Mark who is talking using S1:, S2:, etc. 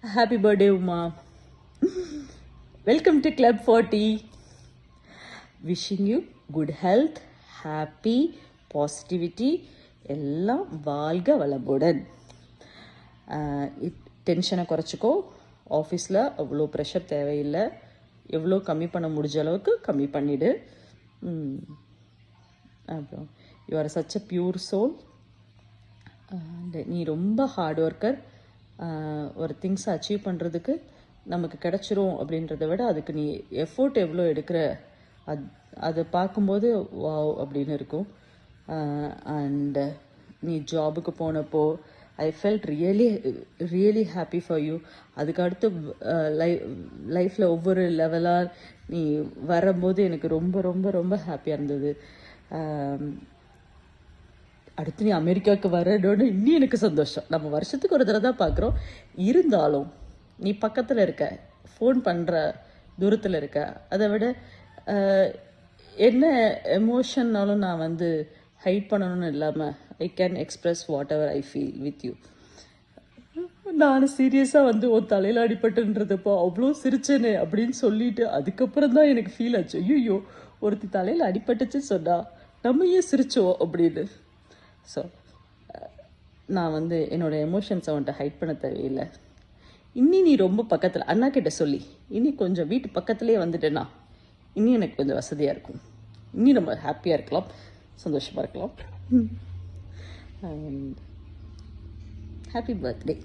S1: Happy birthday, Uma. Welcome to Club 40. Wishing you good health, happy, positivity, எல்லாம் வாழ்க வளமுடன். டென்ஷனை குறைச்சிக்கோ. ஆஃபீஸில் அவ்வளோ ப்ரெஷர் தேவையில்லை. எவ்வளோ கம்மி பண்ண முடிஞ்ச அளவுக்கு கம்மி பண்ணிவிடு. அப்புறம் you are such a pure soul. நீ ரொம்ப ஹார்ட் ஒர்க்கர். ஒரு திங்ஸை அச்சீவ் பண்ணுறதுக்கு நமக்கு கிடச்சிரும் அப்படின்றத விட அதுக்கு நீ எஃபோர்ட் எவ்வளோ எடுக்கிற அதை பார்க்கும்போது வாவ் அப்படின்னு இருக்கும். அண்ட் நீ ஜாபுக்கு போனப்போ I felt really happy for you. அதுக்கு அடுத்து லைஃப்பில் ஒவ்வொரு லெவலாக நீ வரும்போது எனக்கு ரொம்ப ரொம்ப ரொம்ப ஹாப்பியாக இருந்தது. அடுத்து நீ அமெரிக்காவுக்கு வரணும்னு இன்னும் எனக்கு சந்தோஷம். நம்ம வருஷத்துக்கு ஒரு தடவை தான் பார்க்குறோம். இருந்தாலும் நீ பக்கத்தில் இருக்க, ஃபோன் பண்ணுற தூரத்தில் இருக்க. அதை விட என்ன எமோஷன்னாலும் நான் ஹைட் பண்ணணும்னு இல்லாமல் I can express what ever I feel with you. நான் சீரியஸாக உன் தலையில் அடிபட்டுன்றதப்போ அவ்வளோ சிரிச்சேனே அப்படின்னு சொல்லிட்டு அதுக்கப்புறம் தான் எனக்கு ஃபீல் ஆச்சு. ஐயோ, ஒருத்தி தலையில் அடிபட்டுச்சு சொன்னா நம்ம ஏன் சிரிச்சோம் அப்படின்னு. ஸோ நான் என்னோடய எமோஷன்ஸை அவன்கிட்ட ஹைட் பண்ண தேவையில்லை. இன்னி நீ ரொம்ப பக்கத்தில் அண்ணா கிட்ட சொல்லி இனி கொஞ்சம் வீட்டு பக்கத்துலேயே வந்துட்டேன்னா இன்னும் எனக்கு கொஞ்சம் வசதியாக இருக்கும். இன்னும் நம்ம ஹாப்பியாக இருக்கலாம், சந்தோஷமாக இருக்கலாம். Happy birthday.